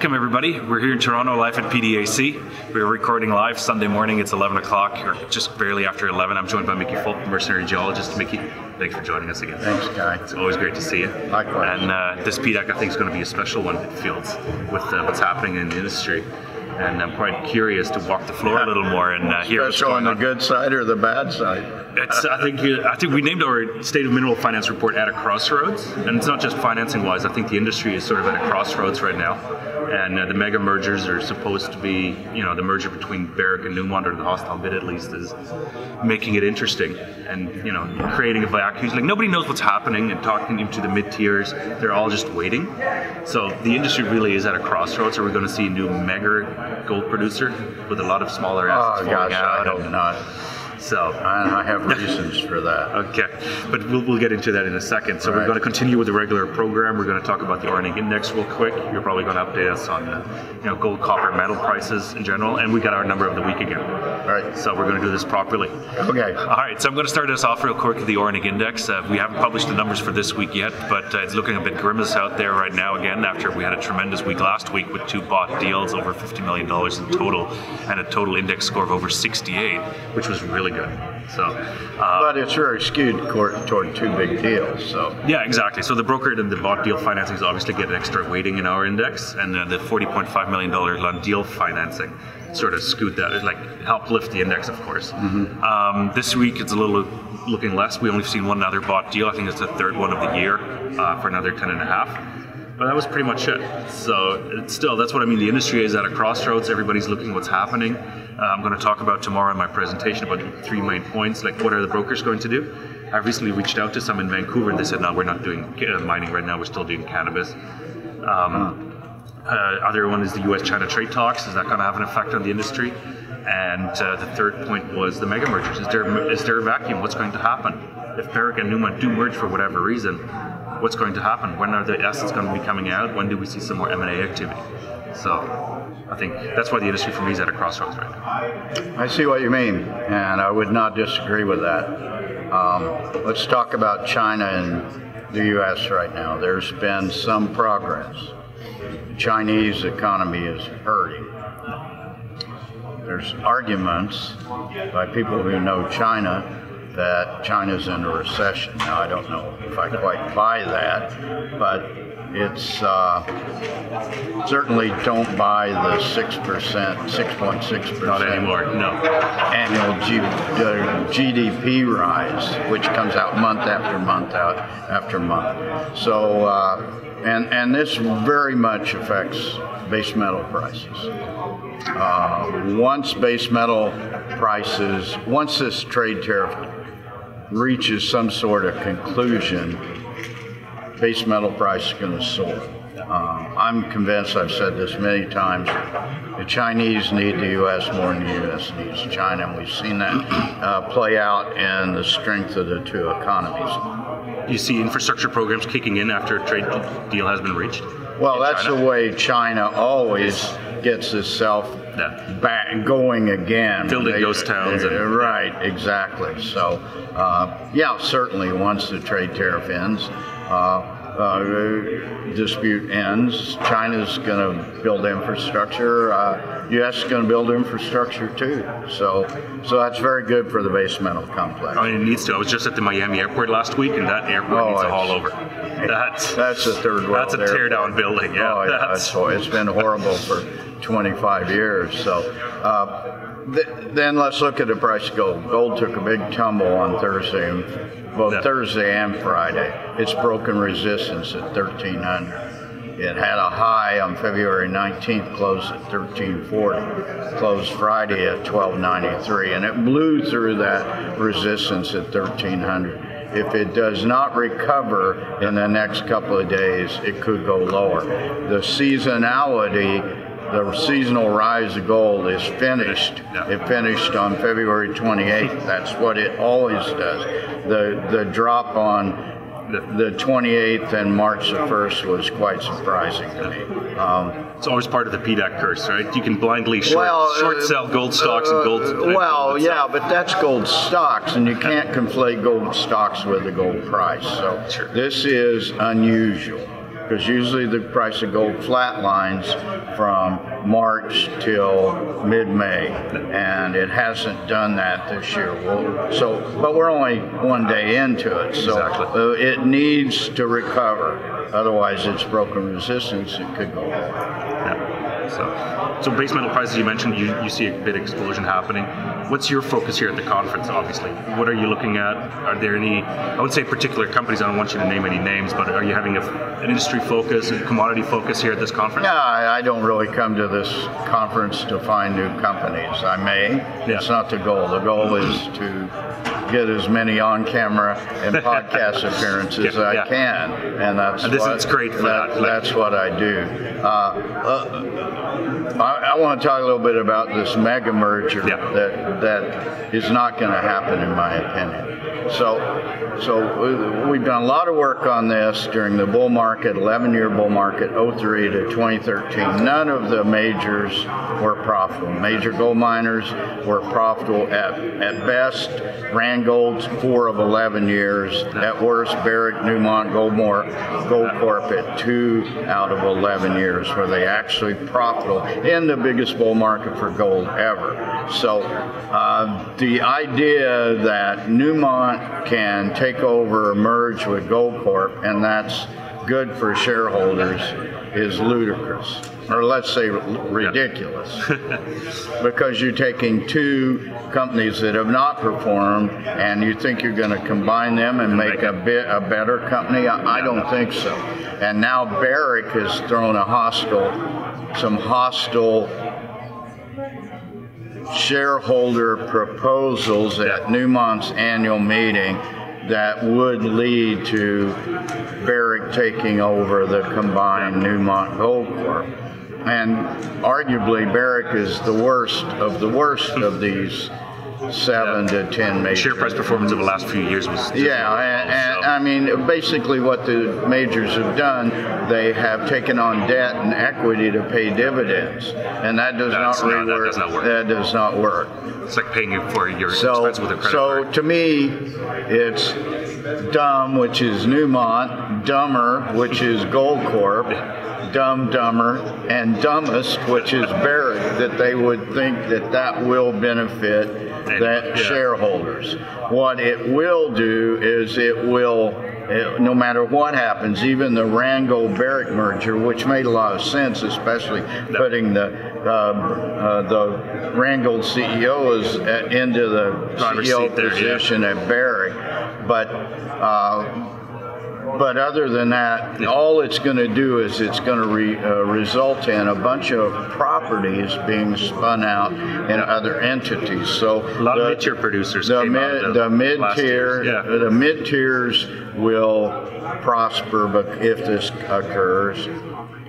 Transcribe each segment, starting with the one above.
Welcome everybody. We're here in Toronto live at PDAC. We're recording live Sunday morning. It's 11 o'clock, or just barely after 11. I'm joined by Mickey Fulp, Mercenary Geologist. Mickey, thanks for joining us again. Thanks, Guy. It's always great to see you. Likewise. And this PDAC I think is going to be a special one, it feels, with what's happening in the industry. And I'm quite curious to walk the floor a little more and hear what's going going on. The good side or the bad side? It's, I think we named our State of Mineral Finance report at a crossroads, and it's not just financing-wise. I think the industry is sort of at a crossroads right now, and the mega mergers are supposed to be, the merger between Barrick and Newmont, or the hostile bid at least, is making it interesting, and creating a vacuum. Like nobody knows what's happening, and talking to the mid-tiers, they're all just waiting. So the industry really is at a crossroads. Are we going to see a new mega gold producer with a lot of smaller assets falling out? I hope not. So I have reasons for that. Okay, but we'll get into that in a second. So we're going to continue with the regular program. We're going to talk about the Oreninc Index real quick. You're probably going to update us on gold, copper, metal prices in general, and we got our number of the week again. All right. So we're going to do this properly. Okay. All right. So I'm going to start us off real quick with the Oreninc Index. We haven't published the numbers for this week yet, but it's looking a bit grimace out there right now again after we had a tremendous week last week with 2 bought deals over $50 million in total and a total index score of over 68, which was really good. So, but it's very skewed toward 2 big deals. So yeah, exactly. So the brokered and the bought deal financings obviously get an extra weighting in our index, and the $40.5 million on deal financing sort of scoot that, like help lift the index, of course. Mm-hmm. This week it's a little looking less. We only seen one other bought deal. I think it's the 3rd one of the year for another 10.5. But that was pretty much it. So it's still, that's what I mean. The industry is at a crossroads. Everybody's looking at what's happening. I'm going to talk about tomorrow in my presentation about 3 main points, like what are the brokers going to do? I recently reached out to some in Vancouver and they said, no, we're not doing mining right now. We're still doing cannabis. Other one is the U.S.-China trade talks. Is that going to have an effect on the industry? And the 3rd point was the mega mergers. Is there a vacuum? What's going to happen? If Barrick and Newmont do merge for whatever reason, what's going to happen? When are the assets going to be coming out? When do we see some more M&A activity? So I think that's why the industry for me is at a crossroads right now. I see what you mean, and I would not disagree with that. Let's talk about China and the U.S. right now. There's been some progress. The Chinese economy is hurting. There's arguments by people who know China that China's in a recession. Now, I don't know if I quite buy that, but it's certainly don't buy the 6%, 6.6%. Not anymore, no. Annual GDP rise, which comes out month after month after month. So, and this very much affects base metal prices. Once base metal prices, once this trade tariff reaches some sort of conclusion, base metal price is going to soar. I'm convinced, I've said this many times, the Chinese need the U.S. more than the U.S. needs China, and we've seen that play out in the strength of the 2 economies. You see infrastructure programs kicking in after a trade deal has been reached? Well, that's the way China always gets itself back going again. Building ghost towns. Right, exactly. So, yeah, certainly once the trade tariff ends, dispute ends, China's going to build infrastructure. U.S. is going to build infrastructure too. So that's very good for the base metal complex. I mean, it needs to. I was just at the Miami airport last week, and that airport needs a haul over. That's a third world. That's a tear-down building. Yeah. Oh, yeah. It's been horrible for 25 years. So then let's look at the price of gold. Gold took a big tumble on Thursday, both Thursday and Friday. It's broken resistance at 1,300. It had a high on February 19th, closed at 1,340, closed Friday at 1,293, and it blew through that resistance at 1,300. If it does not recover in the next couple of days, it could go lower. The seasonality, the seasonal rise of gold is finished. It finished on February 28th. That's what it always does. The drop on the 28th and March the 1st was quite surprising to me. It's always part of the PDAC curse, right? You can blindly short sell gold stocks and gold. Yeah, but that's gold stocks, and you can't conflate gold stocks with the gold price. So this is unusual. because usually the price of gold flatlines from March till mid-May, and it hasn't done that this year. But we're only one day into it, so it needs to recover. Otherwise, it's broken resistance. It could go lower. Yeah. So base metal prices, you mentioned you see a big explosion happening. What's your focus here at the conference, obviously? What are you looking at? Are there any, I would say particular companies, I don't want you to name any names, but are you having an industry focus, a commodity focus here at this conference? Yeah, I don't really come to this conference to find new companies. I may. Yeah. It's not the goal. The goal is to get as many on-camera and podcast appearances as I can, and it's great for that. That's what I do. I want to talk a little bit about this mega merger that is not going to happen, in my opinion. So we've done a lot of work on this during the bull market, 11-year bull market, 03 to 2013. None of the majors were profitable. Major gold miners were profitable at best. Randgold's 4 of 11 years. At worst, Barrick, Newmont, Goldcorp at 2 out of 11 years where they actually profitable in the biggest bull market for gold ever. So the idea that Newmont can take over or merge with Goldcorp and that's good for shareholders is ludicrous, or let's say ridiculous, because you're taking 2 companies that have not performed and you think you're going to combine them and make a better company. I don't think so. And now Barrick has thrown some hostile shareholder proposals at Newmont's annual meeting that would lead to Barrick taking over the combined Newmont Goldcorp. And arguably Barrick is the worst of these 7 to 10 majors. Share price performance over the last few years was I mean, basically what the majors have done, they have taken on debt and equity to pay dividends, and that does not work. That does not work. It's like paying for your expense with a credit card. So to me, it's dumb, which is Newmont, dumber, which is Goldcorp, dumber, and dumbest, which is Barrick, that they would think that will benefit shareholders. What it will do is no matter what happens, even the Randgold-Barrick merger, which made a lot of sense, especially putting the Randgold CEO into the CEO position at Barrick, but other than that, all it's going to do is it's going to result in a bunch of properties being spun out in other entities. So a lot of mid-tier producers came out the mid-tiers will prosper if this occurs.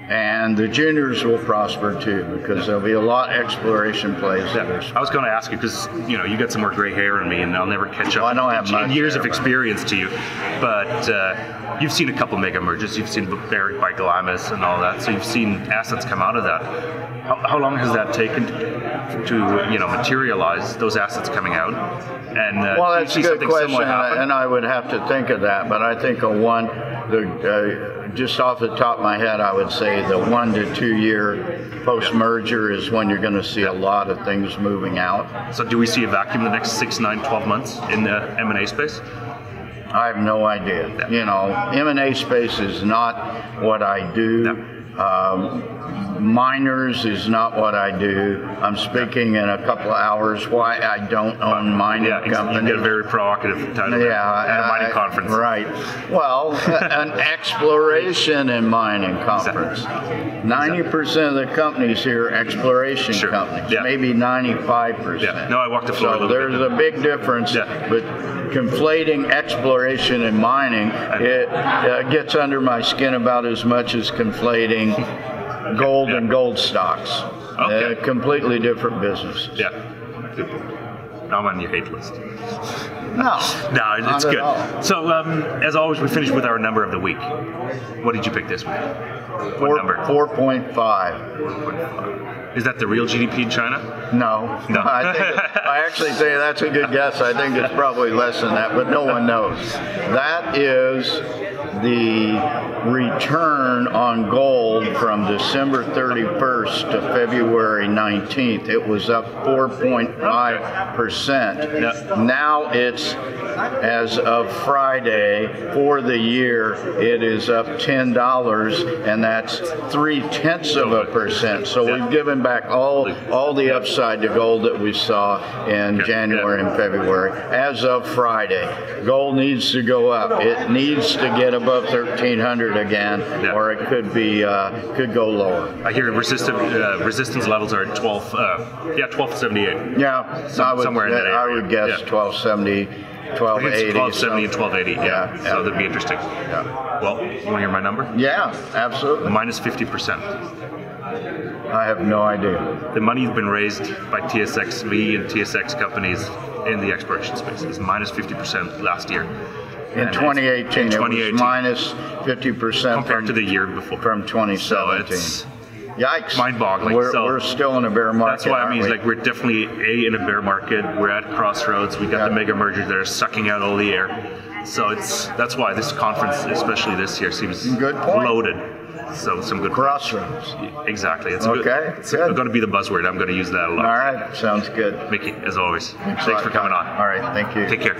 And the juniors will prosper too, because there'll be a lot of exploration plays. I was going to ask you, because you got some more gray hair in me, and I'll never catch up. I don't have much years of experience to you, but you've seen a couple mega mergers. You've seen Barrick by Glamis and all that, so you've seen assets come out of that. How long has that taken to materialize those assets coming out? And well, that's a good question, and I would have to think of that. But I think just off the top of my head, I would say the 1 to 2 year post-merger is when you're going to see a lot of things moving out. So do we see a vacuum in the next 6, 9, 12 months in the M&A space? I have no idea. M&A space is not what I do. Miners is not what I do. I'm speaking in a couple of hours why I don't own mining companies. You get a very provocative title at a mining conference. Right. Well, an exploration and mining conference. 90% of the companies here are exploration companies, maybe 95%. Yeah. No, I walked the floor a little bit. So there's a big difference, but conflating exploration and mining, it gets under my skin about as much as conflating gold and gold stocks. Completely different businesses. Yeah. Good. I'm on your hate list. No, it's good. So, as always, we finish with our number of the week. What did you pick this week? What number? 4.5. 4.5. Is that the real GDP in China? No. I actually think that's a good guess. I think it's probably less than that, but no one knows. That is the return on gold from December 31st to February 19th, it was up 4.5%. Yeah. Now it's, as of Friday, for the year, it is up $10, and that's 0.3%. So we've given back all the upside to gold that we saw in January and February. As of Friday, gold needs to go up. It needs to get above 1,300 again, or it could be could go lower. I hear resistance levels are at 1278. Yeah, somewhere in that area. I would guess 1270. 1280. 1270 and 1280, yeah. So that'd be interesting. Yeah. Well, you want to hear my number? Yeah, absolutely. Minus 50%. I have no idea. The money's been raised by TSXV and TSX companies in the exploration space. It's minus 50% last year. In 2018, it was minus 50% compared to the year before. From 2017. So it's yikes. Mind-boggling. We're still in a bear market. That's why I mean, like, we're definitely in a bear market. We're at crossroads. We got the mega mergers that are sucking out all the air. So that's why this conference, especially this year, seems loaded. So some good crossroads. Exactly. It's good. It's going to be the buzzword. I'm going to use that a lot. All right. Sounds good. Mickey, as always. Thanks for coming on. All right. Thank you. Take care.